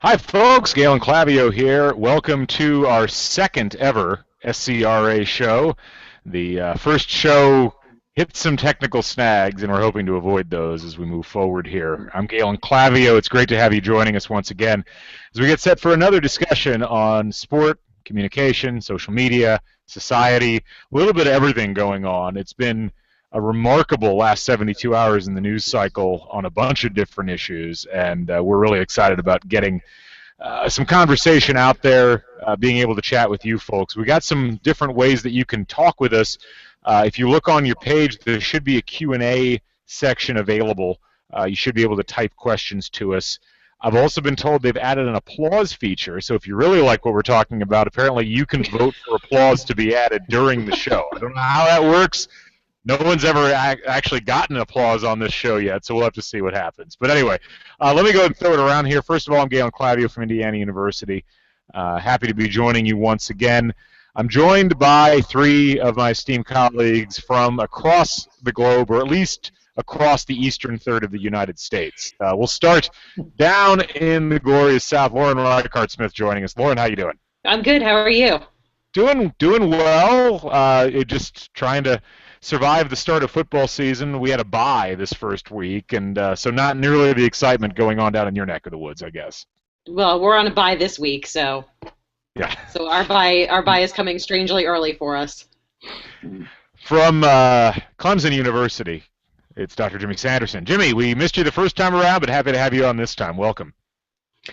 Hi, folks. Galen Clavio here. Welcome to our second ever SCRA show. The first show hit some technical snags, and we're hoping to avoid those as we move forward here. I'm Galen Clavio. It's great to have you joining us once again as we get set for another discussion on sport, communication, social media, society, a little bit of everything going on. It's been a remarkable last 72 hours in the news cycle on a bunch of different issues, and we're really excited about getting some conversation out there, being able to chat with you folks. We got some different ways that you can talk with us. If you look on your page, there should be a Q&A section available. You should be able to type questions to us. I've also been told they've added an applause feature, so if you really like what we're talking about, apparently you can vote for applause to be added during the show. I don't know how that works. No one's ever actually gotten applause on this show yet, so we'll have to see what happens. But anyway, let me go and throw it around here. First of all, I'm Galen Clavio from Indiana University. Happy to be joining you once again. I'm joined by three of my esteemed colleagues from across the globe, or at least across the eastern third of the United States. We'll start down in the glorious South. Lauren Reichardt-Smith joining us. Lauren, how you doing? I'm good. How are you? Doing well. Just trying to survive the start of football season. We had a bye this first week, and so not nearly the excitement going on down in your neck of the woods, I guess. Well, we're on a bye this week, so yeah. So our bye is coming strangely early for us. From Clemson University, it's Dr. Jimmy Sanderson. Jimmy, we missed you the first time around, but happy to have you on this time. Welcome.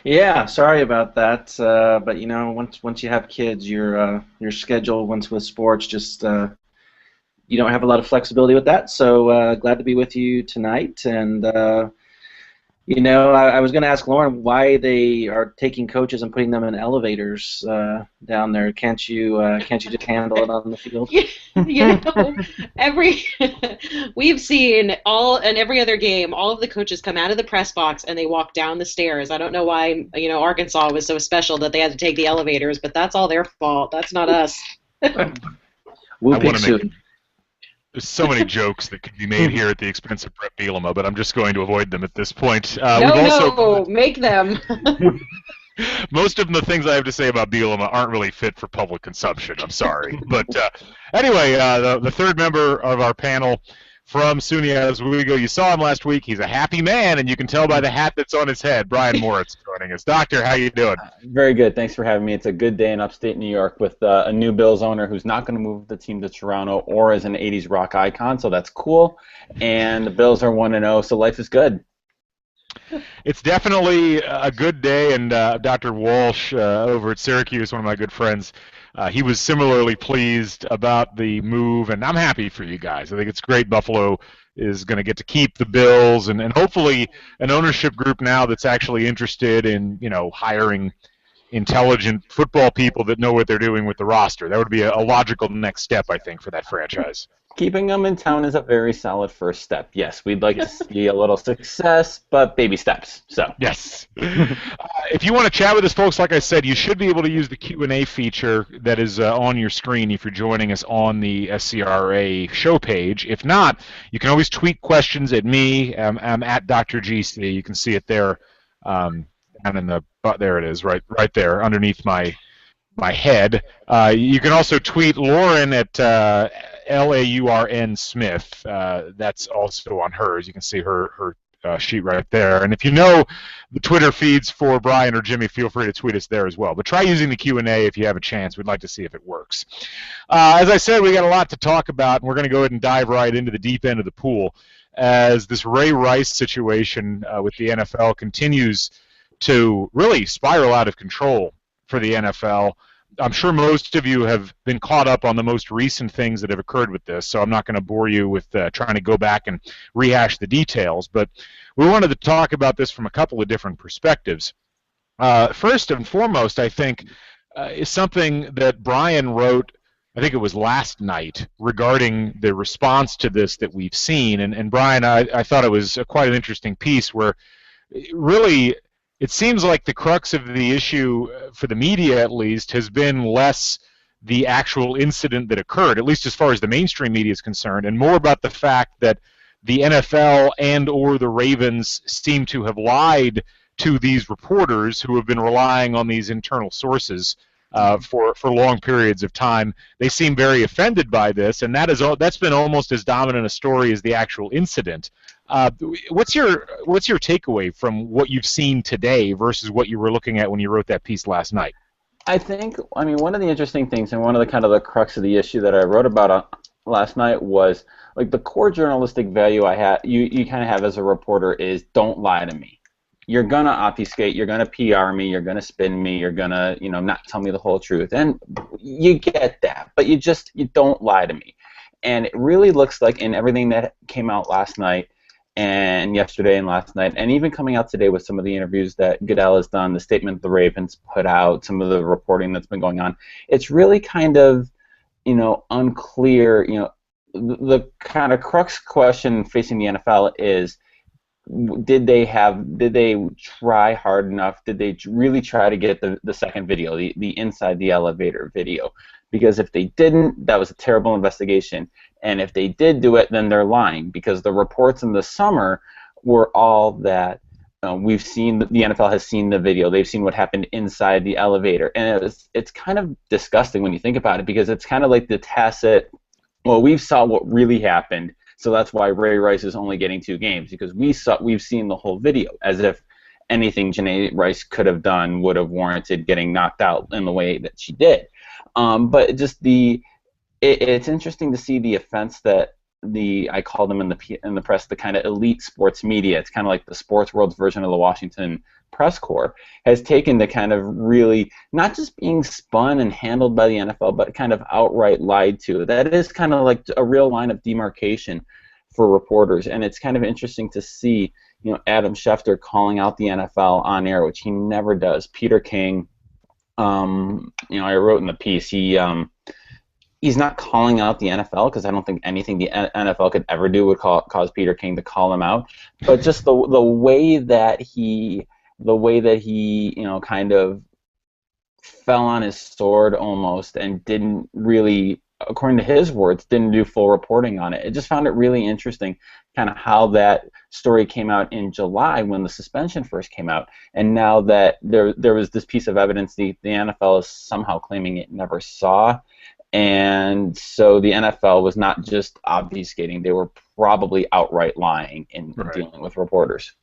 Yeah, sorry about that. But you know, once you have kids, your schedule once with sports just you don't have a lot of flexibility with that, so glad to be with you tonight. And you know, I was going to ask Lauren why they are taking coaches and putting them in elevators down there. Can't you just handle it on the field? You know, we've seen every other game, all of the coaches come out of the press box and they walk down the stairs. I don't know why, you know, Arkansas was so special that they had to take the elevators, but that's all their fault. That's not us. There's so many jokes that could be made here at the expense of Brett Bielema, but I'm just going to avoid them at this point. Make them. Most of the things I have to say about Bielema aren't really fit for public consumption. I'm sorry. But anyway, the third member of our panel from SUNY Oswego, you saw him last week. He's a happy man, and you can tell by the hat that's on his head. Brian Moritz joining us. Doctor, how you doing? Very good. Thanks for having me. It's a good day in upstate New York with a new Bills owner who's not going to move the team to Toronto or as an 80s rock icon, so that's cool. And the Bills are 1-0, so life is good. It's definitely a good day, and Dr. Walsh over at Syracuse, one of my good friends, he was similarly pleased about the move, and I'm happy for you guys. I think it's great Buffalo is going to get to keep the Bills, and hopefully an ownership group now that's actually interested in, you know, hiring intelligent football people that know what they're doing with the roster. That would be a logical next step, I think, for that franchise. Keeping them in town is a very solid first step. Yes, we'd like to see a little success, but baby steps. So yes. If you want to chat with us, folks, like I said, you should be able to use the Q&A feature that is on your screen if you're joining us on the SCRA show page. If not, you can always tweet questions at me. I'm at Dr. GC. You can see it there, down in the there it is, right there underneath my head. You can also tweet Lauren at LAURN Smith. That's also on hers. You can see her sheet right there. And if you know the Twitter feeds for Brian or Jimmy, feel free to tweet us there as well. But try using the Q&A if you have a chance. We'd like to see if it works. As I said, we got a lot to talk about, and we're going to go ahead and dive right into the deep end of the pool as this Ray Rice situation with the NFL continues to really spiral out of control for the NFL. I'm sure most of you have been caught up on the most recent things that have occurred with this, so I'm not going to bore you with trying to go back and rehash the details, but we wanted to talk about this from a couple of different perspectives. First and foremost, I think, is something that Brian wrote, I think it was last night, regarding the response to this that we've seen. And Brian, I thought it was quite an interesting piece where really it seems like the crux of the issue, for the media at least, has been less the actual incident that occurred, at least as far as the mainstream media is concerned, and more about the fact that the NFL and or the Ravens seem to have lied to these reporters who have been relying on these internal sources for long periods of time. They seem very offended by this, and that's been almost as dominant a story as the actual incident. What's your takeaway from what you've seen today versus what you were looking at when you wrote that piece last night? I mean, one of the interesting things, and one of the kind of the crux of the issue that I wrote about last night was, like, the core journalistic value you kind of have as a reporter is, don't lie to me. You're gonna obfuscate, you're gonna PR me, you're gonna spin me, you're gonna, not tell me the whole truth, and you get that, but you don't lie to me. And it really looks like, in everything that came out last night and yesterday and last night, and even coming out today with some of the interviews that Goodell has done, the statement the Ravens put out, some of the reporting that's been going on, it's really kind of, unclear. The kind of crux question facing the NFL is, did they try hard enough? Did they really try to get the second video, the inside the elevator video? Because if they didn't, that was a terrible investigation. And if they did do it, then they're lying, because the reports in the summer were all that we've seen, the NFL has seen the video, they've seen what happened inside the elevator. And it's kind of disgusting when you think about it, because it's kind of like the tacit, well, we saw what really happened, so that's why Ray Rice is only getting 2 games, because we've seen the whole video, as if anything Janae Rice could have done would have warranted getting knocked out in the way that she did. But just it's interesting to see the offense that I call them in the press the kind of elite sports media. It's kind of like the sports world's version of the Washington press corps has taken to kind of really not just being spun and handled by the NFL, but kind of outright lied to. That is kind of like a real line of demarcation for reporters, and it's kind of interesting to see, Adam Schefter calling out the NFL on air, which he never does. Peter King, I wrote in the piece, he's not calling out the NFL, because I don't think anything the NFL could ever do would cause Peter King to call him out. But just the way that he kind of fell on his sword almost, and didn't really, according to his words, didn't do full reporting on it. I just found it really interesting, kind of how that story came out in July when the suspension first came out, and now that there was this piece of evidence the NFL is somehow claiming it never saw. And so the NFL was not just obfuscating, they were probably outright lying in dealing with reporters.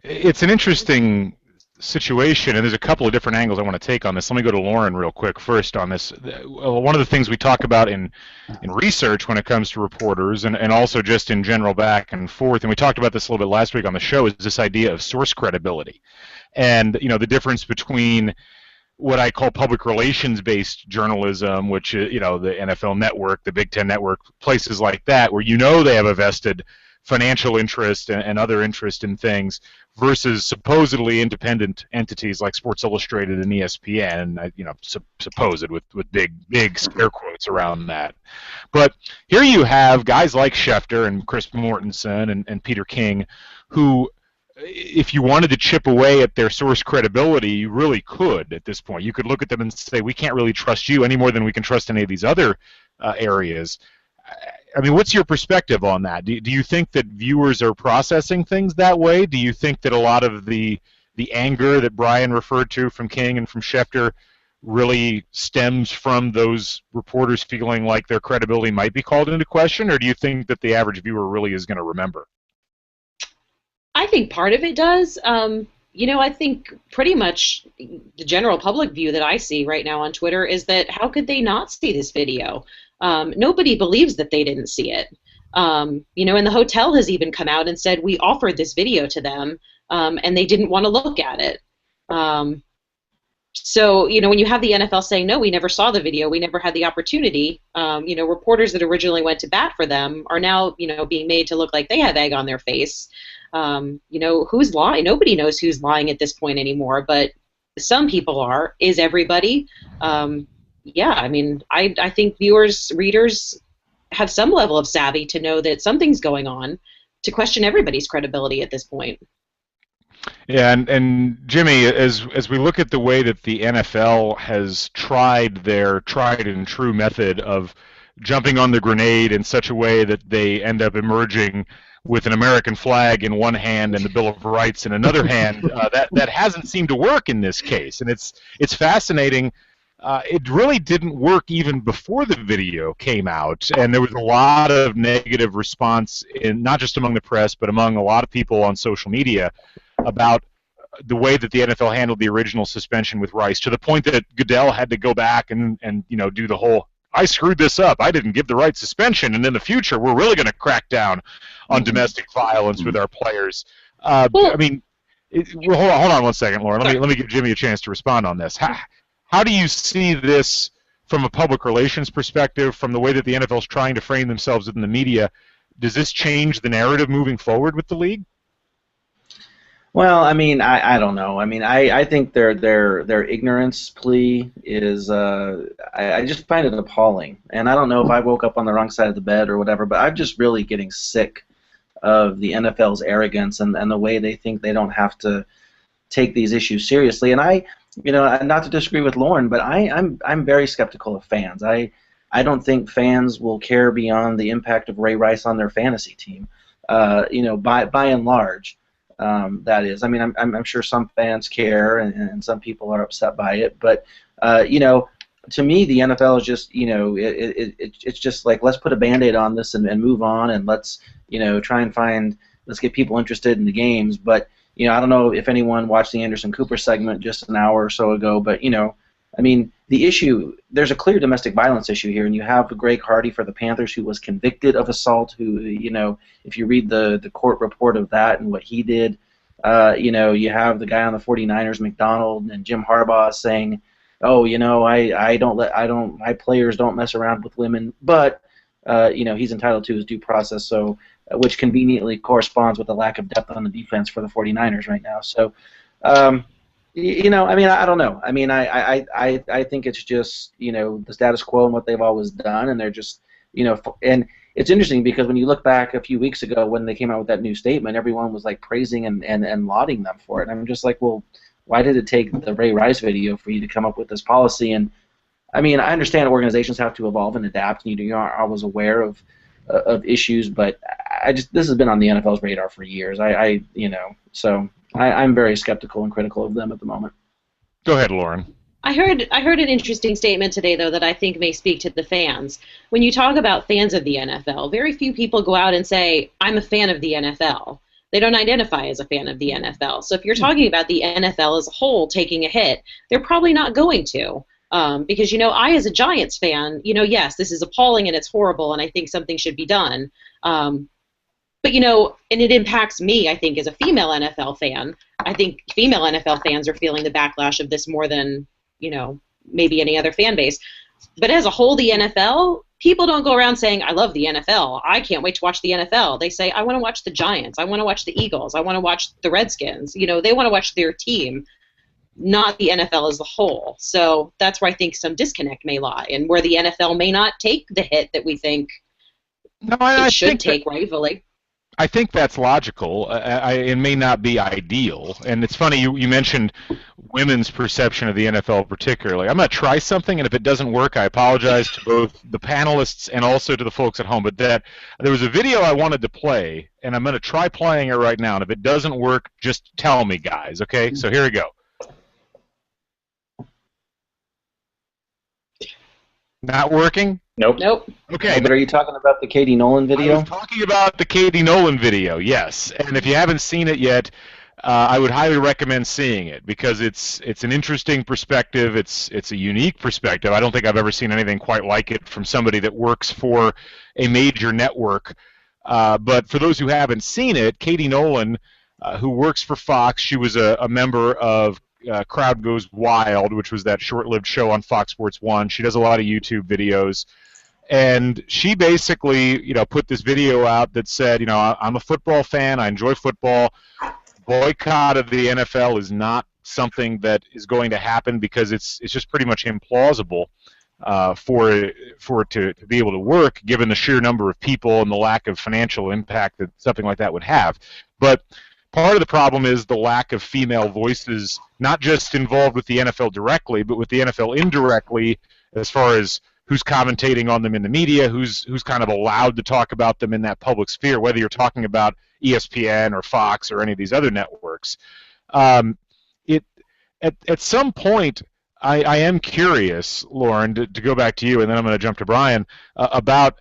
It's an interesting situation, and there's a couple of different angles I want to take on this. Let me go to Lauren real quick first on this. One of the things we talk about in research when it comes to reporters, and also just in general back and forth, and we talked about this a little bit last week on the show, is this idea of source credibility. And the difference between what I call public relations-based journalism, which the NFL Network, the Big Ten Network, places like that, where they have a vested financial interest and other interest in things, versus supposedly independent entities like Sports Illustrated and ESPN, supposed with big scare quotes around that. But here you have guys like Schefter and Chris Mortensen and Peter King, who, if you wanted to chip away at their source credibility, you really could at this point. You could look at them and say, we can't really trust you any more than we can trust any of these other areas. I mean, what's your perspective on that? Do you think that viewers are processing things that way? Do you think that a lot of the anger that Brian referred to from King and from Schefter really stems from those reporters feeling like their credibility might be called into question, or do you think that the average viewer really is going to remember? I think part of it does. I think pretty much the general public view that I see right now on Twitter is that how could they not see this video? Nobody believes that they didn't see it. And the hotel has even come out and said, we offered this video to them, and they didn't want to look at it. So, when you have the NFL saying, no, we never saw the video, we never had the opportunity, reporters that originally went to bat for them are now, being made to look like they have egg on their face. Who's lying? Nobody knows who's lying at this point anymore, but some people are. Is everybody? I think viewers, readers have some level of savvy to know that something's going on, to question everybody's credibility at this point. Yeah, and Jimmy, as we look at the way that the NFL has tried their tried and true method of jumping on the grenade in such a way that they end up emerging with an American flag in one hand and the Bill of Rights in another hand. That hasn't seemed to work in this case, and it's fascinating. It really didn't work even before the video came out, and there was a lot of negative response, not just among the press, but among a lot of people on social media about the way that the NFL handled the original suspension with Rice, to the point that Goodell had to go back and do the whole, I screwed this up, I didn't give the right suspension, and in the future we're really going to crack down on domestic violence with our players. I mean, hold on one second, Lauren. Let me give Jimmy a chance to respond on this. How do you see this from a public relations perspective, from the way that the NFL is trying to frame themselves in the media? Does this change the narrative moving forward with the league? Well, I mean, I don't know. I mean, I think their ignorance plea is I just find it appalling. And I don't know if I woke up on the wrong side of the bed or whatever, but I'm just really getting sick of the NFL's arrogance and the way they think they don't have to take these issues seriously. And not to disagree with Lauren, but I'm very skeptical of fans. I don't think fans will care beyond the impact of Ray Rice on their fantasy team. By and large. That is, I mean, I'm sure some fans care and some people are upset by it, but to me, the NFL is just, it's just like, let's put a Band-Aid on this and move on, and let's let's get people interested in the games. But I don't know if anyone watched the Anderson Cooper segment just an hour or so ago, but I mean, the issue, there's a clear domestic violence issue here, and you have Greg Hardy for the Panthers, who was convicted of assault, who, if you read the court report of that and what he did, you have the guy on the 49ers, McDonald, and Jim Harbaugh saying, oh, my players don't mess around with women, but, he's entitled to his due process, so, which conveniently corresponds with the lack of depth on the defense for the 49ers right now. So, I mean, I don't know. I mean, I think it's just, the status quo and what they've always done, and they're just, and it's interesting because when you look back a few weeks ago when they came out with that new statement, everyone was like praising and lauding them for it. And I'm just like, well, why did it take the Ray Rice video for you to come up with this policy? And I mean, I understand organizations have to evolve and adapt, and you are always aware of issues, but this has been on the NFL's radar for years. So I'm very skeptical and critical of them at the moment. Go ahead, Lauren. I heard an interesting statement today, though, that I think may speak to the fans. When you talk about fans of the NFL, very few people go out and say, I'm a fan of the NFL. They don't identify as a fan of the NFL. So if you're talking about the NFL as a whole taking a hit, they're probably not going to. Because, I, as a Giants fan, yes, this is appalling and it's horrible, and I think something should be done. But, and it impacts me, I think, as a female NFL fan. I think female NFL fans are feeling the backlash of this more than, maybe any other fan base. But as a whole, the NFL, people don't go around saying, I love the NFL. I can't wait to watch the NFL. They say, I want to watch the Giants. I want to watch the Eagles. I want to watch the Redskins. They want to watch their team, not the NFL as a whole. So that's where I think some disconnect may lie, and where the NFL may not take the hit that we think it should take rightfully. I think that's logical. It may not be ideal. And it's funny, you mentioned women's perception of the NFL particularly. I'm going to try something, and if it doesn't work, I apologize to both the panelists and also to the folks at home. But there was a video I wanted to play, and I'm going to try playing it right now. And if it doesn't work, just tell me, guys, okay? So here we go. Not working? Nope. Okay. But are you talking about the Katie Nolan video? I was talking about the Katie Nolan video, yes. And if you haven't seen it yet, I would highly recommend seeing it because it's an interesting perspective. It's a unique perspective. I don't think I've ever seen anything quite like it from somebody that works for a major network. But for those who haven't seen it, Katie Nolan, who works for Fox, she was a member of Crowd Goes Wild, which was that short-lived show on Fox Sports 1. She does a lot of YouTube videos. And she basically, put this video out that said, I'm a football fan. I enjoy football. Boycott of the NFL is not something that is going to happen because it's just pretty much implausible for it to be able to work, given the sheer number of people and the lack of financial impact that something like that would have. But part of the problem is the lack of female voices, not just involved with the NFL directly, but with the NFL indirectly, as far as who's commentating on them in the media, who's kind of allowed to talk about them in that public sphere, whether you're talking about ESPN or Fox or any of these other networks. At some point, I am curious, Lauren, to go back to you, and then I'm going to jump to Brian, about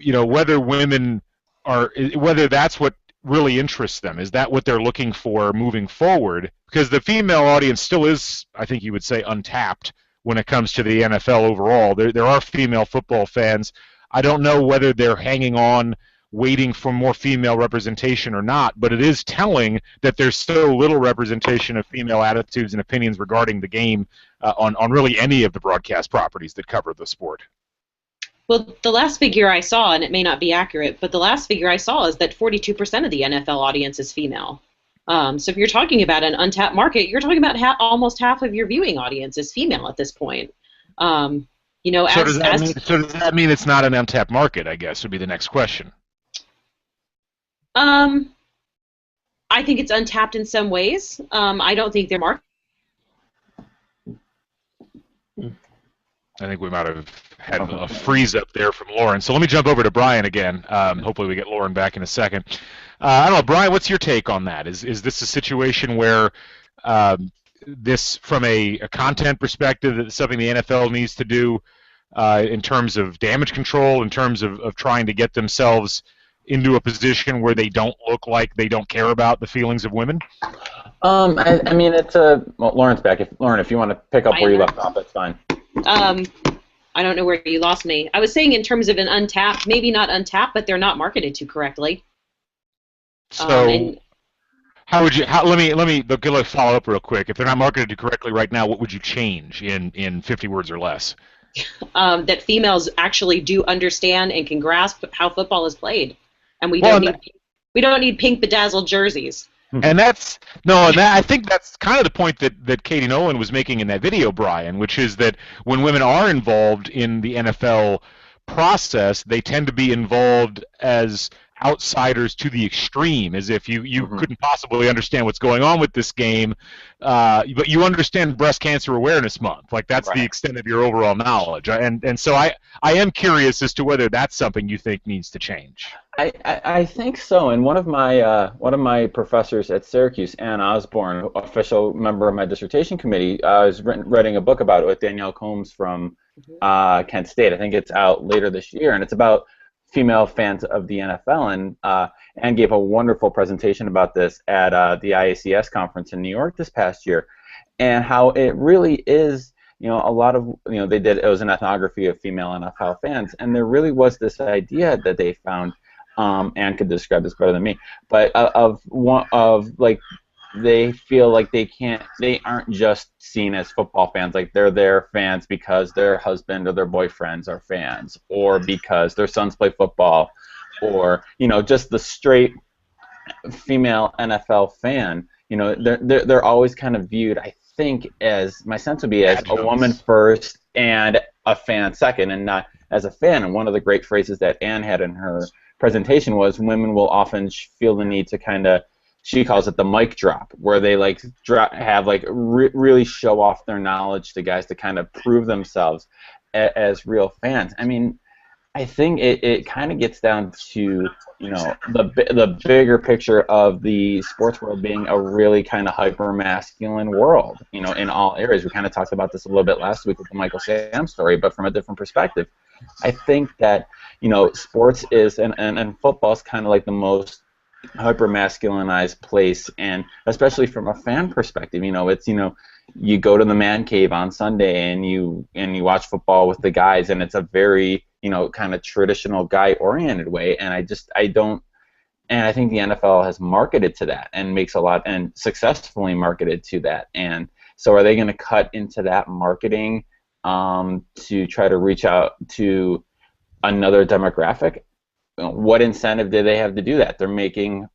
whether women whether that's what really interests them. Is that what they're looking for moving forward? Because the female audience still is, I think you would say, untapped when it comes to the NFL overall. There are female football fans. I don't know whether they're hanging on, waiting for more female representation or not, but it is telling that there's so little representation of female attitudes and opinions regarding the game on really any of the broadcast properties that cover the sport. Well, the last figure I saw, and it may not be accurate, but the last figure I saw is that 42% of the NFL audience is female. So if you're talking about an untapped market, you're talking about almost half of your viewing audience is female at this point. So does that mean it's not an untapped market, I guess, would be the next question. I think it's untapped in some ways. I don't think they're market. I think we might have had a freeze up there from Lauren. So let me jump over to Brian again. Hopefully we get Lauren back in a second. I don't know, Brian, what's your take on that? Is this a situation where this, from a content perspective, is something the NFL needs to do in terms of damage control, in terms of trying to get themselves into a position where they don't look like they don't care about the feelings of women? I mean, it's Lauren's back. Lauren, if you want to pick up where you left off, that's fine. I don't know where you lost me. I was saying in terms of an untapped, maybe not untapped, but they're not marketed to correctly. So, how would you? Let me follow up real quick. If they're not marketed to correctly right now, what would you change in 50 words or less? That females actually do understand and can grasp how football is played, and we don't need pink bedazzled jerseys. And I think that's kind of the point that Katie Nolan was making in that video, Brian, which is that when women are involved in the NFL process, they tend to be involved as outsiders to the extreme, as if you couldn't possibly understand what's going on with this game, but you understand Breast Cancer Awareness Month. Like, that's the extent of your overall knowledge. And so I am curious as to whether that's something you think needs to change. I think so. And one of my professors at Syracuse, Ann Osborne, official member of my dissertation committee, is writing a book about it with Danielle Combs from Kent State. I think it's out later this year, and it's about female fans of the NFL, and Ann gave a wonderful presentation about this at the IACS conference in New York this past year, and how it really is, a lot of, it was an ethnography of female NFL fans, and there really was this idea that they found, Ann could describe this better than me, but they feel like they aren't just seen as football fans, like they're their fans because their husband or their boyfriends are fans, or because their sons play football, or just the straight female NFL fan. They're always kind of viewed, I think, as, my sense would be, as a woman first and a fan second, and not as a fan. And one of the great phrases that Ann had in her presentation was, women will often feel the need to kind of, she calls it the mic drop, where they really show off their knowledge to guys to kind of prove themselves as real fans. I mean, I think it kind of gets down to the bigger picture of the sports world being a really kind of hyper masculine world, in all areas. We kind of talked about this a little bit last week with the Michael Sam story, but from a different perspective. I think that sports is and football is kind of like the most hyper masculinized place, and especially from a fan perspective, it's you go to the man cave on Sunday and you watch football with the guys, and it's a very kind of traditional guy oriented way, and I think the NFL has marketed to that and makes a lot, and successfully marketed to that. And so are they going to cut into that marketing to try to reach out to another demographic? What incentive do they have to do that? They're making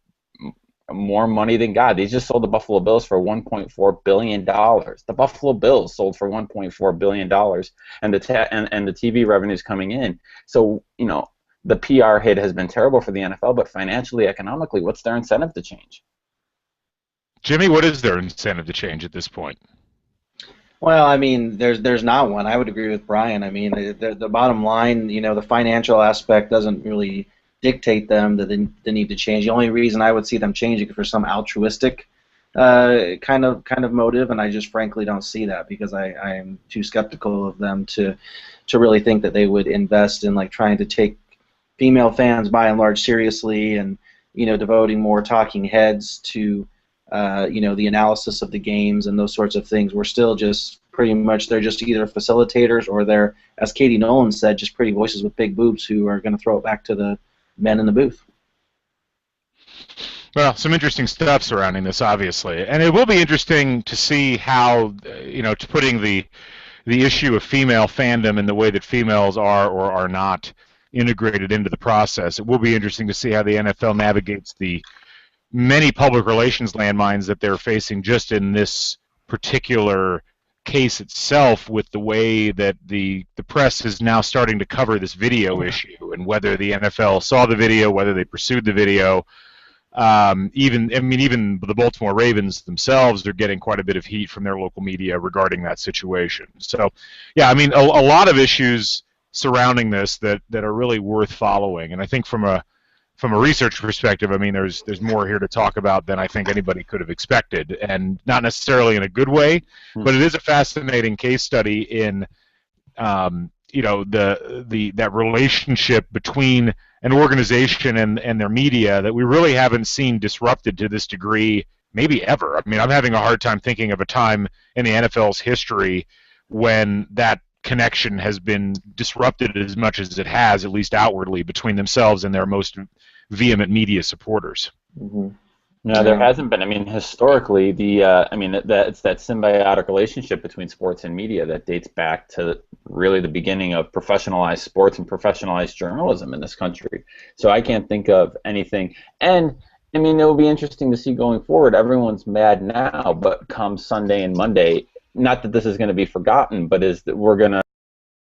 more money than God. They just sold the Buffalo Bills for $1.4 billion. The Buffalo Bills sold for $1.4 billion, and the TV revenues coming in. So, the PR hit has been terrible for the NFL, but financially, economically, what's their incentive to change? Jimmy, what is their incentive to change at this point? Well, I mean, there's not one. I would agree with Brian. I mean, the bottom line, the financial aspect doesn't really dictate them that they need to change. The only reason I would see them changing is for some altruistic kind of motive, and I just frankly don't see that because I am too skeptical of them to really think that they would invest in like trying to take female fans by and large seriously and devoting more talking heads to the analysis of the games and those sorts of things. We're still just pretty much, they're just either facilitators or they're, as Katie Nolan said, just pretty voices with big boobs who are going to throw it back to the men in the booth. Well, some interesting stuff surrounding this, obviously, and it will be interesting to see how, to putting the issue of female fandom and the way that females are or are not integrated into the process. It will be interesting to see how the NFL navigates the many public relations landmines that they're facing just in this particular case itself, with the way that the press is now starting to cover this video issue and whether the NFL saw the video, whether they pursued the video. Even the Baltimore Ravens themselves are getting quite a bit of heat from their local media regarding that situation. So, yeah, I mean, a lot of issues surrounding this that are really worth following. And I think from a research perspective, I mean, there's more here to talk about than I think anybody could have expected, and not necessarily in a good way, but it is a fascinating case study in that relationship between an organization and their media that we really haven't seen disrupted to this degree maybe ever. I mean, I'm having a hard time thinking of a time in the NFL's history when that connection has been disrupted as much as it has, at least outwardly, between themselves and their most vehement media supporters. Mm-hmm. No, there hasn't been. I mean, historically, it's that symbiotic relationship between sports and media that dates back to really the beginning of professionalized sports and professionalized journalism in this country. So I can't think of anything. And, I mean, it will be interesting to see going forward. Everyone's mad now, but come Sunday and Monday, not that this is going to be forgotten, but is that we're going to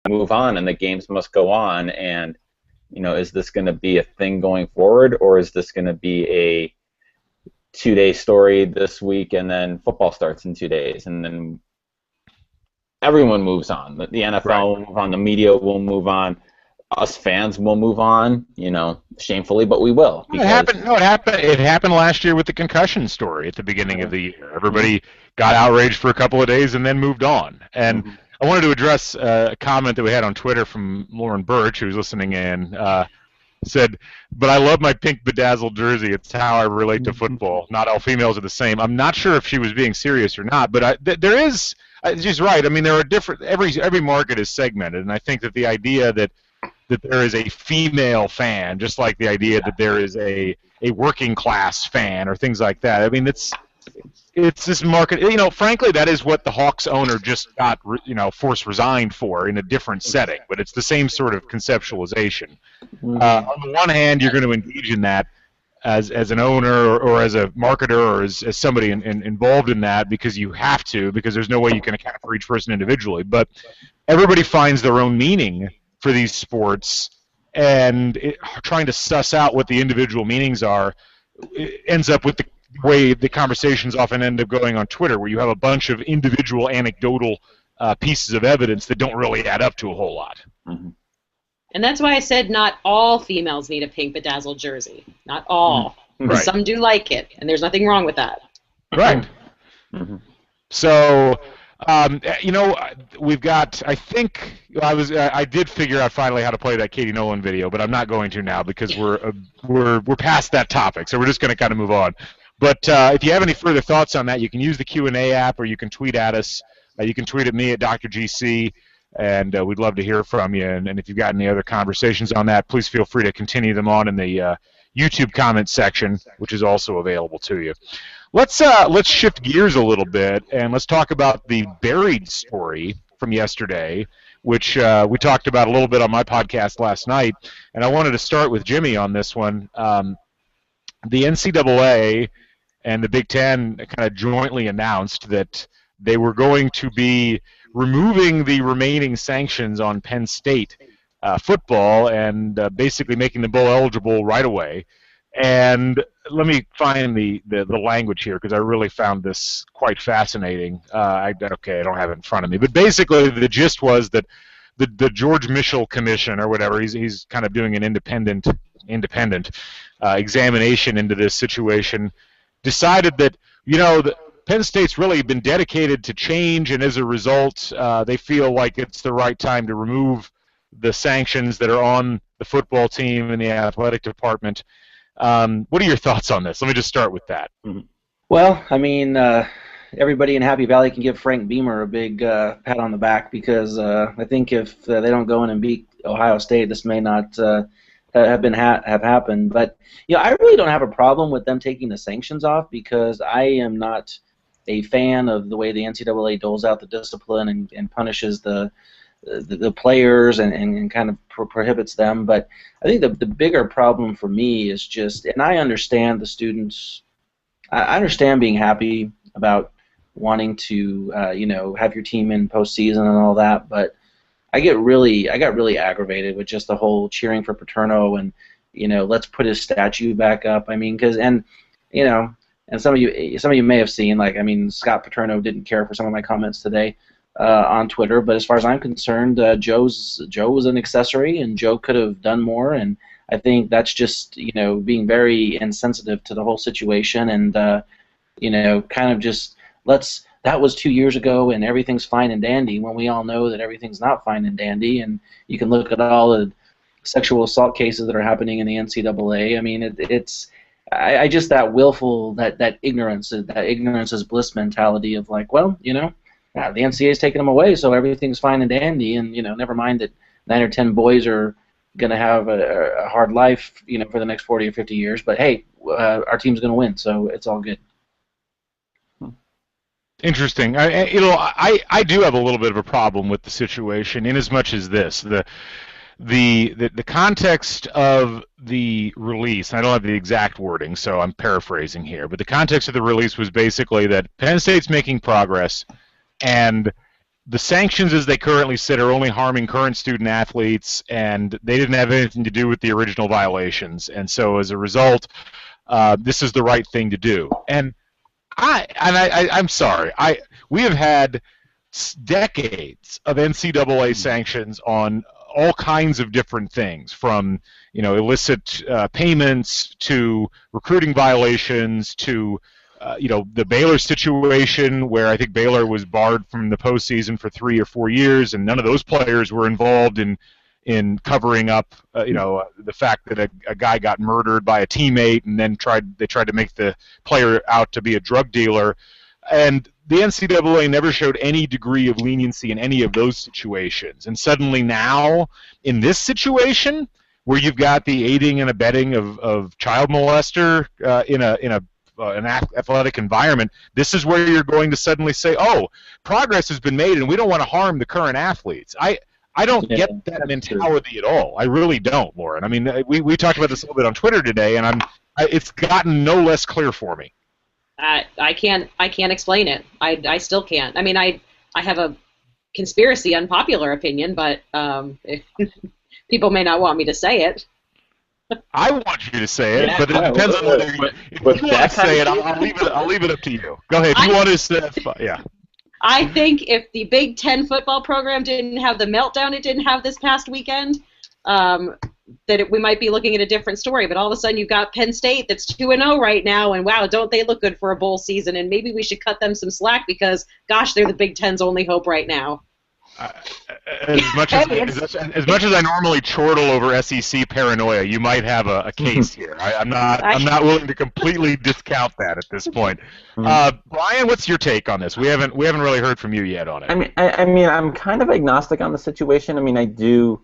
move on and the games must go on. And, is this going to be a thing going forward, or is this going to be a 2-day story this week and then football starts in 2 days and then everyone moves on? The NFL will move on, the media will move on, us fans will move on, shamefully, but we will. It happened last year with the concussion story at the beginning of the year. Everybody got outraged for a couple of days and then moved on. And I wanted to address a comment that we had on Twitter from Lauren Birch, who was listening in. Said, but I love my pink bedazzled jersey. It's how I relate to football. Not all females are the same. I'm not sure if she was being serious or not, but there is. She's right. I mean, there are different. Every market is segmented, and I think that the idea that there is a female fan, just like the idea that there is a working class fan or things like that. I mean, it's this market. Frankly, that is what the Hawks owner just got forced resigned for in a different setting, but it's the same sort of conceptualization. On the one hand, you're going to engage in that as an owner or as a marketer or as somebody involved in that because you have to, because there's no way you can account for each person individually. But everybody finds their own meaning for these sports, and trying to suss out what the individual meanings are ends up with the way the conversations often end up going on Twitter, where you have a bunch of individual anecdotal pieces of evidence that don't really add up to a whole lot. Mm-hmm. And that's why I said not all females need a pink bedazzled jersey. Not all. Right. Some do like it, and there's nothing wrong with that. Right. Mm-hmm. So, we've got, I think, I did figure out finally how to play that Katie Nolan video, but I'm not going to now because we're past that topic, so we're just going to kind of move on. But if you have any further thoughts on that, you can use the Q&A app, or you can tweet at us. You can tweet at me at Dr. GC, and we'd love to hear from you. And if you've got any other conversations on that, please feel free to continue them on in the YouTube comment section, which is also available to you. Let's shift gears a little bit, and let's talk about the buried story from yesterday, which we talked about a little bit on my podcast last night. And I wanted to start with Jimmy on this one. The NCAA and the Big Ten kind of jointly announced that they were going to be removing the remaining sanctions on Penn State football and basically making the bowl eligible right away. And let me find the language here because I really found this quite fascinating. Okay, I don't have it in front of me, but basically the gist was that the George Mitchell Commission or whatever, he's kind of doing an independent examination into this situation, decided that the Penn State's really been dedicated to change, and as a result, they feel like it's the right time to remove the sanctions that are on the football team and the athletic department. What are your thoughts on this? Let me just start with that. Well, I mean, everybody in Happy Valley can give Frank Beamer a big pat on the back because I think if they don't go in and beat Ohio State, this may not have happened. But I really don't have a problem with them taking the sanctions off because I am not a fan of the way the NCAA doles out the discipline and punishes the players and kind of prohibits them. But I think the bigger problem for me is just, and I understand the students, I understand being happy about wanting to have your team in postseason and all that, but I got really aggravated with just the whole cheering for Paterno and let's put his statue back up. I mean, and some of you may have seen, like, I mean, Scott Paterno didn't care for some of my comments today on Twitter, but as far as I'm concerned, Joe was an accessory, and Joe could have done more, and I think that's just being very insensitive to the whole situation, and kind of just that was 2 years ago, and everything's fine and dandy, when we all know that everything's not fine and dandy, and you can look at all the sexual assault cases that are happening in the NCAA. I mean, I just that willful, that ignorance is bliss mentality of like, well, the NCAA's taking them away, so everything's fine and dandy, and never mind that 9 or 10 boys are going to have a hard life, for the next 40 or 50 years. But hey, our team's going to win, so it's all good. Interesting. I do have a little bit of a problem with the situation in as much as this. The context of the release, I don't have the exact wording, so I'm paraphrasing here, but the context of the release was basically that Penn State's making progress, and the sanctions as they currently sit are only harming current student athletes, and they didn't have anything to do with the original violations, and so as a result, this is the right thing to do. And I'm sorry, we have had decades of NCAA sanctions on all kinds of different things, from illicit payments to recruiting violations to the Baylor situation, where I think Baylor was barred from the postseason for 3 or 4 years, and none of those players were involved in covering up the fact that a guy got murdered by a teammate, and then they tried to make the player out to be a drug dealer. And the NCAA never showed any degree of leniency in any of those situations. And suddenly now, in this situation, where you've got the aiding and abetting of child molester in an athletic environment, this is where you're going to suddenly say, oh, progress has been made and we don't want to harm the current athletes. I don't get that mentality at all. I really don't, Lauren. I mean, we talked about this a little bit on Twitter today, and it's gotten no less clear for me. I can't explain it. I still can't. I mean, I have a conspiracy unpopular opinion, but people may not want me to say it. I want you to say it, but it depends on whether if you want to say it. I'll leave it up to you. Go ahead. If you want to say, yeah. I think if the Big Ten football program didn't have the meltdown it didn't have this past weekend, we might be looking at a different story. But all of a sudden you've got Penn State that's 2-0 right now, and wow, don't they look good for a bowl season? And maybe we should cut them some slack because, gosh, they're the Big Ten's only hope right now. As much as I normally chortle over SEC paranoia, you might have a case here. I'm not willing to completely discount that at this point. Brian, what's your take on this? We haven't really heard from you yet on it. I mean, I'm kind of agnostic on the situation. I mean, I do.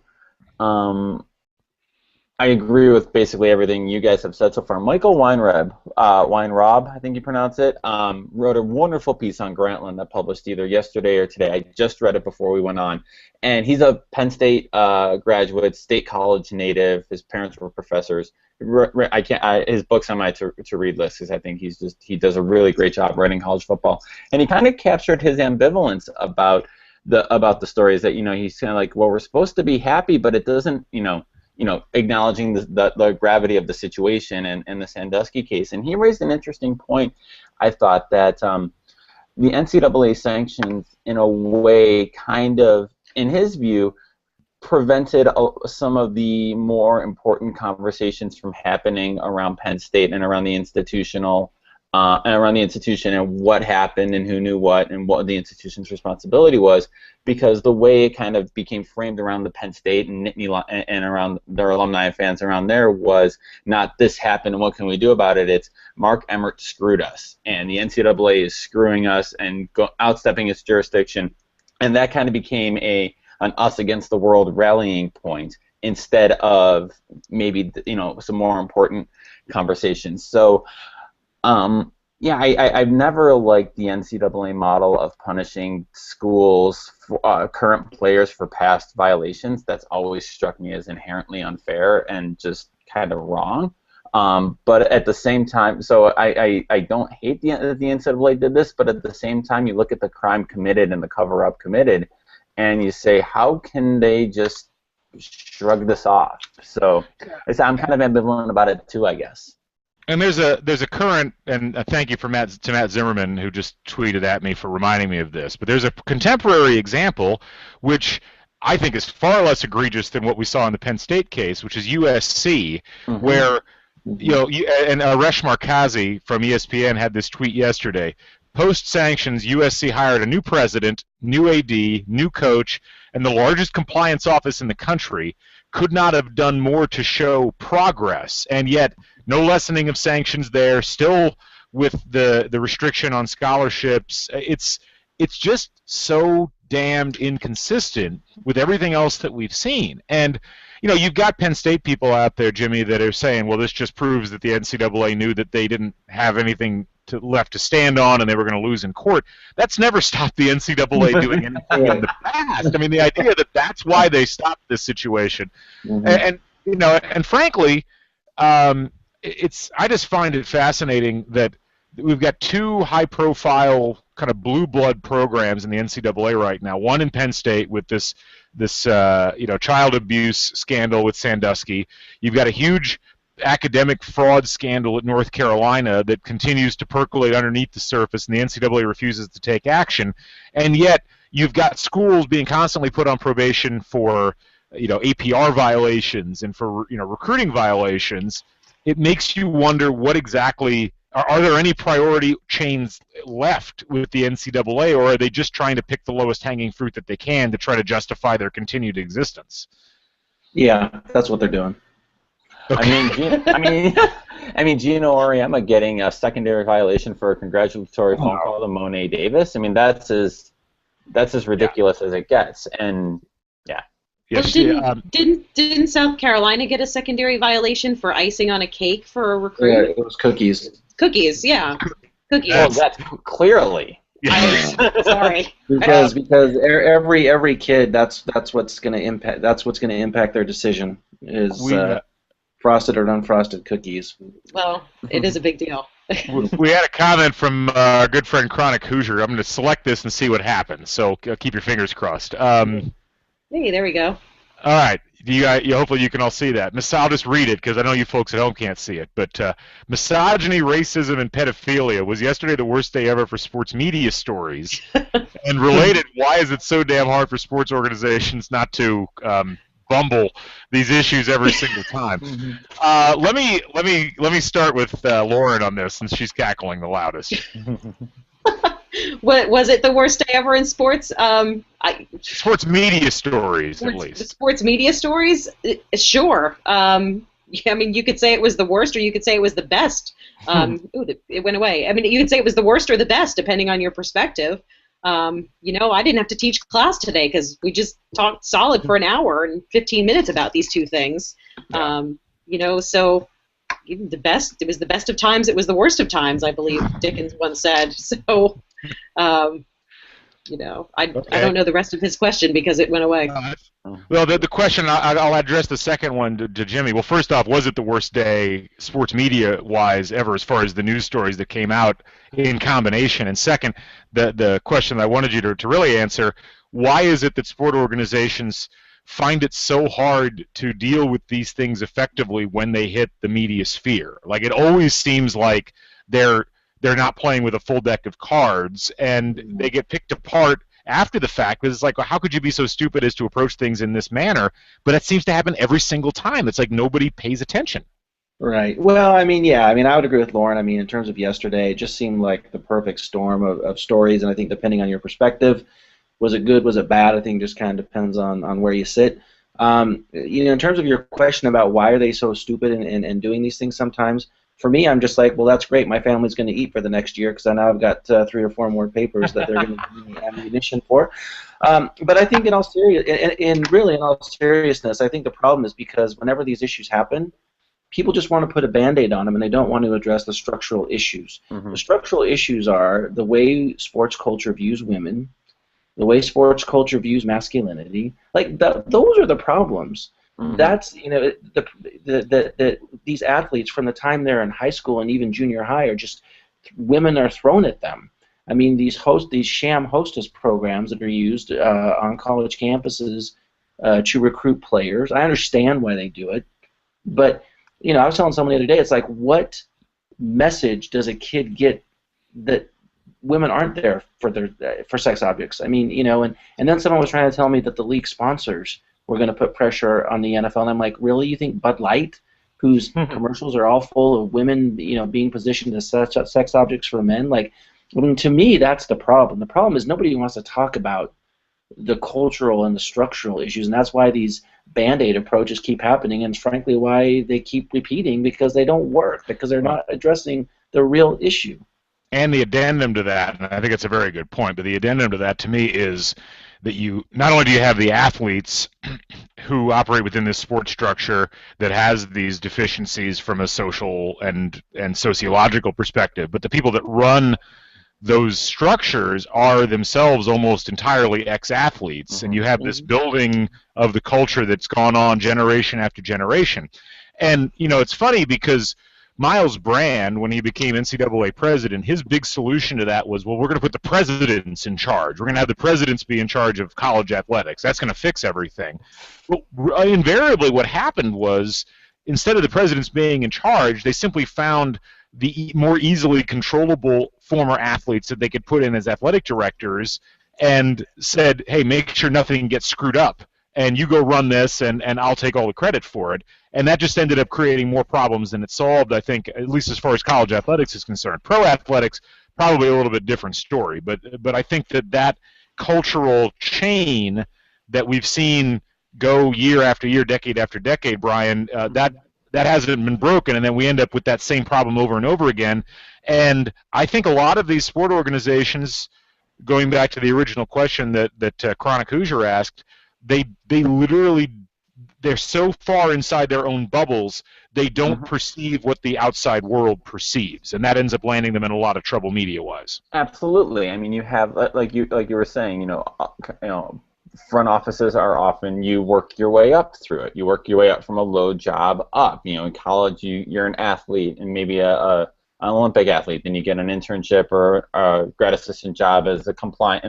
I agree with basically everything you guys have said so far. Michael Weinrob, I think you pronounce it, wrote a wonderful piece on Grantland that published either yesterday or today. I just read it before we went on. And he's a Penn State graduate, State College native. His parents were professors. His book's on my to-read list because I think he does a really great job writing college football. And he kind of captured his ambivalence about the stories that, he's kind of like, well, we're supposed to be happy, but it doesn't, acknowledging the gravity of the situation and the Sandusky case. And he raised an interesting point, I thought, that the NCAA sanctions, in a way, kind of, in his view, prevented some of the more important conversations from happening around Penn State and around the institution and what happened and who knew what and what the institution's responsibility was, because the way it kind of became framed around the Penn State and Nittany and around their alumni and fans around there was not this happened and what can we do about it. It's Mark Emmert screwed us and the NCAA is screwing us and outstepping its jurisdiction, and that kind of became an us against the world rallying point instead of maybe some more important conversations. So I've never liked the NCAA model of punishing schools, current players for past violations. That's always struck me as inherently unfair and just kind of wrong. But at the same time, so I don't hate that the NCAA did this, but at the same time, you look at the crime committed and the cover-up committed, and you say, how can they just shrug this off? So I'm kind of ambivalent about it too, I guess. And there's a current, and thank you to Matt Zimmerman, who just tweeted at me for reminding me of this, but there's a contemporary example which I think is far less egregious than what we saw in the Penn State case, which is USC, where and Arash Markazi from ESPN had this tweet yesterday. Post-sanctions, USC hired a new president, new AD, new coach, and the largest compliance office in the country. Could not have done more to show progress, and yet no lessening of sanctions there, still with the restriction on scholarships. It's just so damned inconsistent with everything else that we've seen. And you've got Penn State people out there, Jimmy, that are saying, well, this just proves that the NCAA knew that they didn't have anything left to stand on and they were going to lose in court. That's never stopped the NCAA doing anything in the past. I mean, the idea that that's why they stopped this situation. And frankly, I just find it fascinating that we've got two high-profile kind of blue blood programs in the NCAA right now. One in Penn State with this child abuse scandal with Sandusky. You've got a huge academic fraud scandal at North Carolina that continues to percolate underneath the surface, and the NCAA refuses to take action. And yet you've got schools being constantly put on probation for APR violations and for recruiting violations. It makes you wonder what exactly are there any priority chains left with the NCAA, or are they just trying to pick the lowest hanging fruit that they can to try to justify their continued existence? Yeah, that's what they're doing. Okay. I mean, Gino Auriemma getting a secondary violation for a congratulatory phone call to Monet Davis. I mean, that's as ridiculous as it gets. And yeah. Well, didn't South Carolina get a secondary violation for icing on a cake for a recruit? Yeah, it was cookies. Cookies, yeah. Cookies. Well, that's clearly. Sorry. Because every kid, that's what's going to impact their decision is frosted or unfrosted cookies. Well, it is a big deal. We had a comment from our good friend Chronic Hoosier. I'm going to select this and see what happens. So keep your fingers crossed. Hey, there we go. All right. Hopefully you can all see that. I'll just read it because I know you folks at home can't see it. But misogyny, racism, and pedophilia was yesterday the worst day ever for sports media stories. And related, why is it so damn hard for sports organizations not to bumble these issues every single time? Let me start with Lauren on this, since she's cackling the loudest. What was it? The worst day ever in sports? Sports media stories, at least. Sports media stories? Sure. I mean, you could say it was the worst, or you could say it was the best. It went away. I mean, you could say it was the worst or the best, depending on your perspective. I didn't have to teach class today because we just talked solid for an hour and 15 minutes about these two things. So even it was the best of times, it was the worst of times, I believe Dickens once said. So, I don't know the rest of his question because it went away. Well, the question, I'll address the second one to Jimmy. Well, first off, was it the worst day sports media-wise ever as far as the news stories that came out in combination? And second, the question I wanted you to really answer, why is it that sport organizations find it so hard to deal with these things effectively when they hit the media sphere. Like, it always seems like they're not playing with a full deck of cards, and they get picked apart after the fact. Because it's like, well, how could you be so stupid as to approach things in this manner? But it seems to happen every single time. It's like nobody pays attention. Right. Well, I mean, yeah. I mean, I would agree with Lauren. I mean, in terms of yesterday, it just seemed like the perfect storm of stories. And I think depending on your perspective, was it good, was it bad? I think it just kind of depends on where you sit. In terms of your question about why are they so stupid and doing these things sometimes, for me, I'm just like, well, that's great. My family's going to eat for the next year because I now I've got 3 or 4 more papers that they're going to give me ammunition for. But I think in all seriousness, I think the problem is because whenever these issues happen, people just want to put a Band-Aid on them, and they don't want to address the structural issues. The structural issues are the way sports culture views women, the way sports culture views masculinity. Like, those are the problems. That's, these athletes from the time they're in high school and even junior high are just, women are thrown at them. I mean, these sham hostess programs that are used on college campuses to recruit players. I understand why they do it, but I was telling someone the other day, it's like, what message does a kid get that women aren't there for sex objects? I mean, and then someone was trying to tell me that the league sponsors were going to put pressure on the NFL, and I'm like, really? You think Bud Light, whose commercials are all full of women, being positioned as sex objects for men? Like, I mean, to me, that's the problem. The problem is nobody wants to talk about the cultural and the structural issues, and that's why these Band-Aid approaches keep happening, and frankly why they keep repeating, because they don't work, because they're not addressing the real issue. And the addendum to that, and I think it's a very good point, but the addendum to that to me is that you not only do you have the athletes who operate within this sports structure that has these deficiencies from a social and sociological perspective, but the people that run those structures are themselves almost entirely ex-athletes, and you have this building of the culture that's gone on generation after generation. And it's funny because Miles Brand, when he became NCAA president, his big solution to that was, well, we're going to put the presidents in charge. We're going to have the presidents be in charge of college athletics. That's going to fix everything. Well, invariably what happened was, instead of the presidents being in charge, they simply found the more easily controllable former athletes that they could put in as athletic directors and said, hey, make sure nothing gets screwed up, and you go run this, and I'll take all the credit for it. And that just ended up creating more problems than it solved, I think, at least as far as college athletics is concerned. Pro athletics, probably a little bit different story, but I think that cultural chain that we've seen go year after year, decade after decade, Brian, that hasn't been broken, and then we end up with that same problem over and over again. And I think a lot of these sport organizations, going back to the original question that Chronic Hoosier asked, they literally, they're so far inside their own bubbles, they don't perceive what the outside world perceives, and that ends up landing them in a lot of trouble media-wise. Absolutely. I mean, you have, like you were saying, front offices are often, you work your way up through it. You work your way up from a low job up. In college, you're an athlete and maybe an Olympic athlete. Then you get an internship or a grad assistant job as in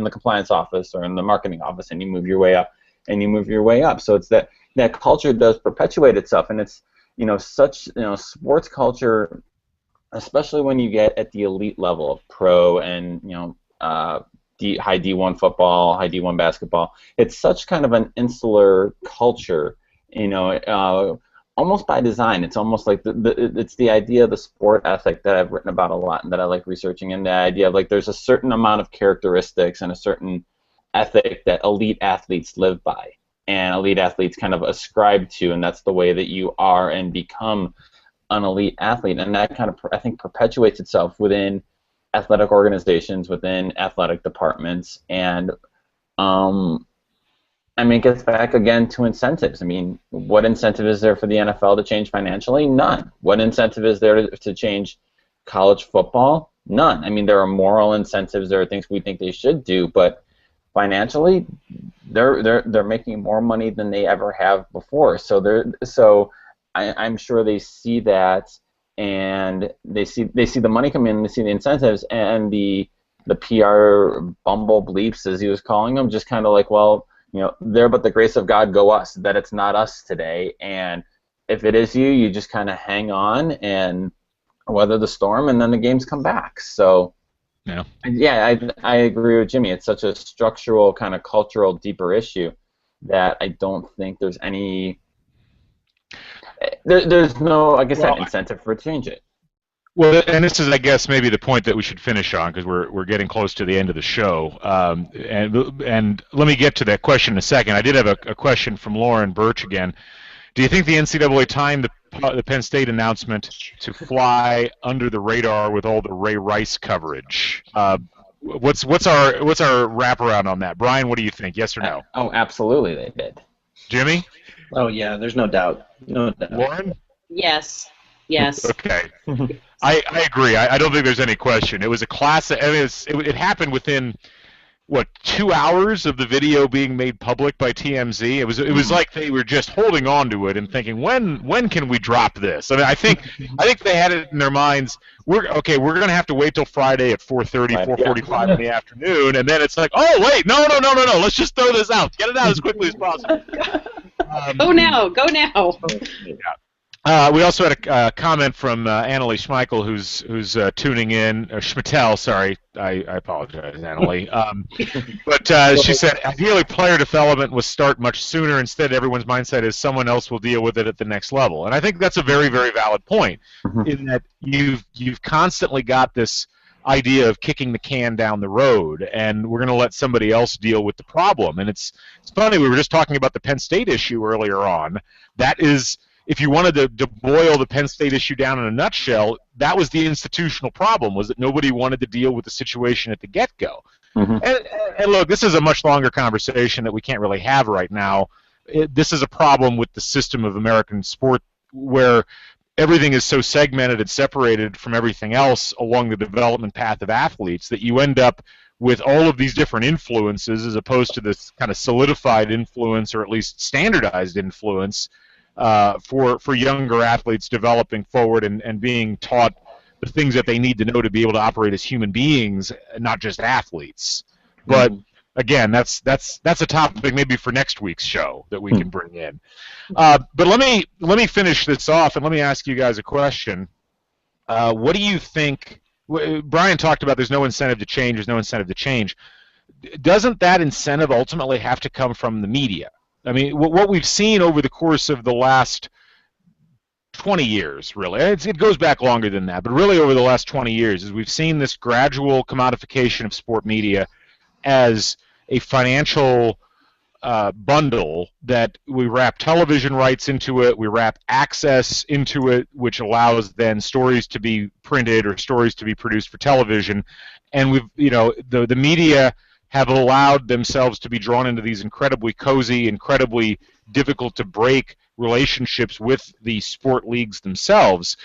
the compliance office or in the marketing office, and you move your way up. So it's that culture does perpetuate itself, and it's sports culture, especially when you get at the elite level of pro and high D1 football, high D1 basketball. It's such kind of an insular culture, almost by design. It's almost like it's the idea of the sport ethic that I've written about a lot and that I like researching, and the idea of, like, there's a certain amount of characteristics and a certain ethic that elite athletes live by, and elite athletes kind of ascribe to, and that's the way that you are and become an elite athlete, and that kind of, I think, perpetuates itself within athletic organizations, within athletic departments, and it gets back again to incentives. I mean, what incentive is there for the NFL to change financially? None. What incentive is there to change college football? None. I mean, there are moral incentives, there are things we think they should do, but financially, they're making more money than they ever have before. So I'm sure they see that, and they see the money come in, they see the incentives, and the PR bumble bleeps, as he was calling them, just kind of like, well, there but the grace of God go us, that it's not us today, and if it is you, you just kind of hang on and weather the storm, and then the games come back. So, yeah, I agree with Jimmy. It's such a structural, kind of cultural, deeper issue that I don't think there's any. There's no, like I said, incentive for change it. Well, and this is, I guess, maybe the point that we should finish on, because we're getting close to the end of the show. And let me get to that question in a second. I did have a question from Lauren Birch again. Do you think the NCAA timed the Penn State announcement to fly under the radar with all the Ray Rice coverage? What's our wraparound on that? Brian, what do you think? Yes or no? Oh, absolutely, they did. Jimmy? Oh yeah, there's no doubt. No doubt. Lauren? Yes. Okay. I agree. I don't think there's any question. It was a classic. I mean, it happened within 2 hours of the video being made public by TMZ. It was like they were just holding on to it and thinking, when can we drop this? I mean, I think they had it in their minds. We're going to have to wait till Friday at 4:30, 4:45 in the afternoon, and then it's like, oh wait, no, let's just throw this out. Get it out as quickly as possible. Go now. Yeah. We also had a comment from Annalie Schmeichel, who's tuning in. Schmittel, sorry, I apologize, Annalie. But she said, ideally, player development will start much sooner. Instead, everyone's mindset is someone else will deal with it at the next level. And I think that's a very, very valid point, in that you've constantly got this idea of kicking the can down the road, and we're going to let somebody else deal with the problem. And it's funny, we were just talking about the Penn State issue earlier on. That is, if you wanted to boil the Penn State issue down in a nutshell, that was the institutional problem, was that nobody wanted to deal with the situation at the get-go. And look, this is a much longer conversation that we can't really have right now. This is a problem with the system of American sport, where everything is so segmented and separated from everything else along the development path of athletes that you end up with all of these different influences, as opposed to this kind of solidified influence, or at least standardized influence, for younger athletes developing forward and being taught the things that they need to know to be able to operate as human beings, not just athletes. But again, that's a topic maybe for next week's show that we can bring in. But let me finish this off, and let me ask you guys a question. What do you think? Brian talked about there's no incentive to change. There's no incentive to change. Doesn't that incentive ultimately have to come from the media? I mean, what we've seen over the course of the last 20 years, really, it goes back longer than that, but really over the last 20 years, is we've seen this gradual commodification of sport media as a financial bundle that we wrap television rights into it, we wrap access into it, which allows then stories to be printed or stories to be produced for television, and the media have allowed themselves to be drawn into these incredibly cozy, incredibly difficult to break relationships with the sport leagues themselves.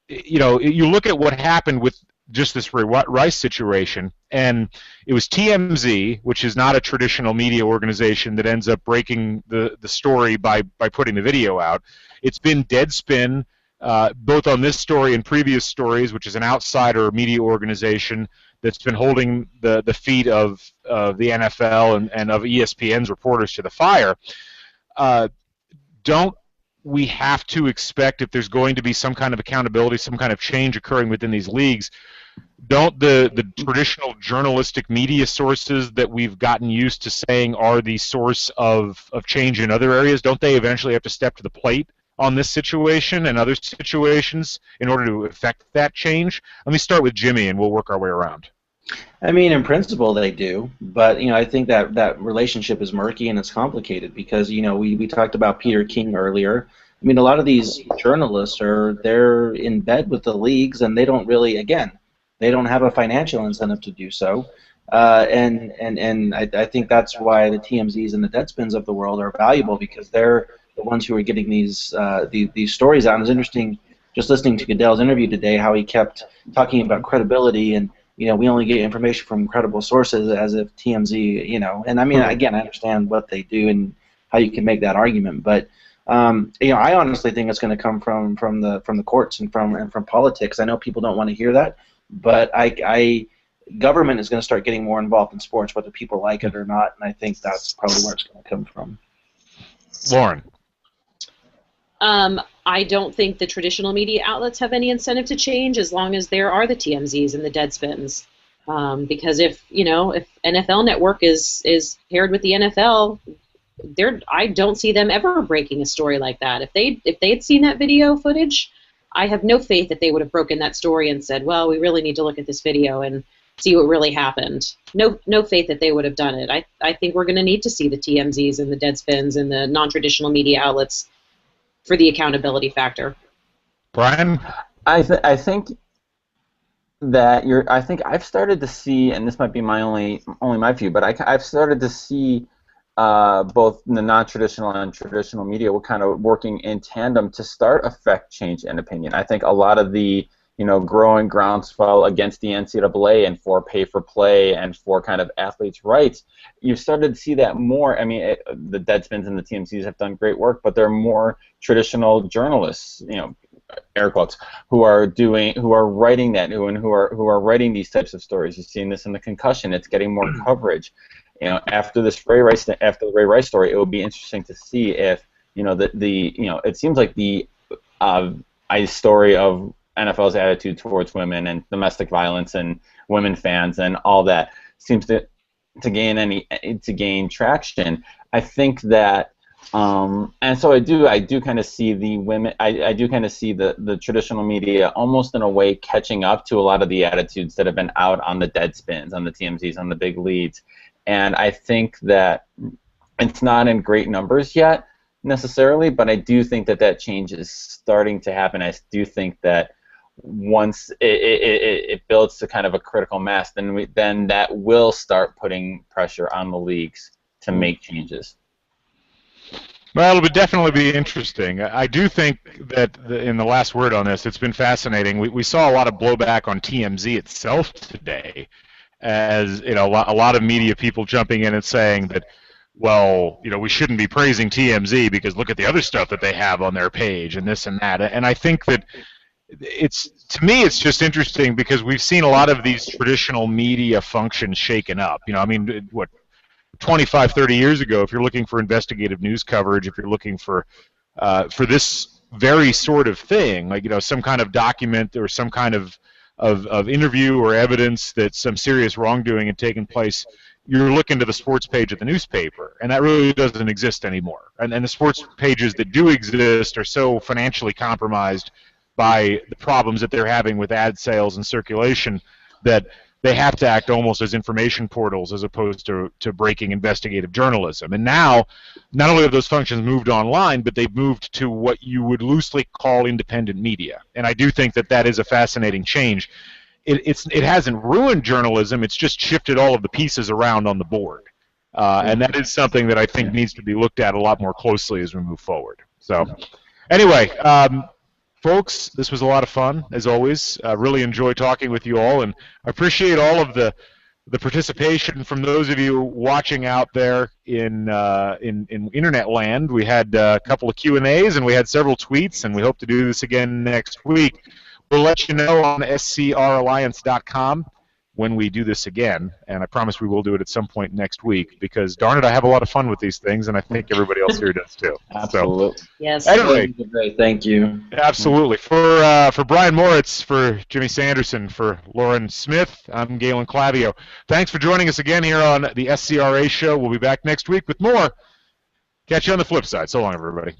You look at what happened with just this Ray Rice situation, and it was TMZ, which is not a traditional media organization, that ends up breaking the story by putting the video out. It's been Deadspin, both on this story and previous stories, which is an outsider media organization that's been holding the feet of the NFL and of ESPN's reporters to the fire. Don't we have to expect, if there's going to be some kind of accountability, some kind of change occurring within these leagues, don't the traditional journalistic media sources that we've gotten used to saying are the source of change in other areas, don't they eventually have to step to the plate on this situation and other situations in order to effect that change? Let me start with Jimmy, and we'll work our way around. I mean, in principle, they do, but I think that relationship is murky and it's complicated because we talked about Peter King earlier. I mean, a lot of these journalists they're in bed with the leagues, and they don't really, they don't have a financial incentive to do so, and I think that's why the TMZs and the Deadspins of the world are valuable, because they're the ones who are getting these stories out. And it's interesting just listening to Goodell's interview today, how he kept talking about credibility and we only get information from credible sources, as if TMZ, and I mean, again, I understand what they do and how you can make that argument, but I honestly think it's going to come from the courts and from politics. I know people don't want to hear that, but government is going to start getting more involved in sports, whether people like it or not, and I think that's probably where it's going to come from. Lauren. I don't think the traditional media outlets have any incentive to change as long as there are the TMZs and the Deadspins. Because if NFL Network is paired with the NFL, I don't see them ever breaking a story like that. If they had seen that video footage, I have no faith that they would have broken that story and said, well, we really need to look at this video and see what really happened. No faith that they would have done it. I think we're going to need to see the TMZs and the Deadspins and the non-traditional media outlets for the accountability factor. Brian? I think that I think I've started to see, and this might be my only my view, but I've started to see both the non-traditional and traditional media were kind of working in tandem to start affect change in opinion. I think a lot of the growing groundswell against the NCAA and for pay-for-play and for kind of athletes' rights, you've started to see that more. I mean, the Deadspins and the TMZs have done great work, but they're more traditional journalists, air quotes, who are writing that, who are writing these types of stories. You've seen this in the concussion; it's getting more coverage. After the Ray Rice story, it will be interesting to see if it seems like the story of NFL's attitude towards women and domestic violence and women fans and all that seems to gain traction. I think that, and so I do kind of see the women. I do kind of see the traditional media almost in a way catching up to a lot of the attitudes that have been out on the Deadspins, on the TMZs, on the big leads, and I think that it's not in great numbers yet necessarily, but I do think that change is starting to happen. I do think that once it builds to kind of a critical mass, then that will start putting pressure on the leagues to make changes. Well, it would definitely be interesting. I do think that in the last word on this, it's been fascinating. We saw a lot of blowback on TMZ itself today, as a lot of media people jumping in and saying that, well, we shouldn't be praising TMZ because look at the other stuff that they have on their page and this and that. And I think that to me it's just interesting because we've seen a lot of these traditional media functions shaken up. 25, 30 years ago, if you're looking for investigative news coverage, if you're looking for this very sort of thing, like some kind of document or some kind of interview or evidence that some serious wrongdoing had taken place, you're looking to the sports page of the newspaper, and that really doesn't exist anymore. And the sports pages that do exist are so financially compromised by the problems that they're having with ad sales and circulation that they have to act almost as information portals as opposed to breaking investigative journalism. And now, not only have those functions moved online, but they've moved to what you would loosely call independent media. And I do think that is a fascinating change. It hasn't ruined journalism, it's just shifted all of the pieces around on the board. And that is something that I think needs to be looked at a lot more closely as we move forward. So, anyway, folks, this was a lot of fun, as always. I really enjoyed talking with you all, and I appreciate all of the participation from those of you watching out there in internet land. We had a couple of Q&As, and we had several tweets, and we hope to do this again next week. We'll let you know on SCRAlliance.com when we do this again, and I promise we will do it at some point next week because, darn it, I have a lot of fun with these things, and I think everybody else here does too. Absolutely. So, yes. Anyway, great. Thank you. Absolutely. For Brian Moritz, for Jimmy Sanderson, for Lauren Smith, I'm Galen Clavio. Thanks for joining us again here on the SCRA Show. We'll be back next week with more. Catch you on the flip side. So long, everybody.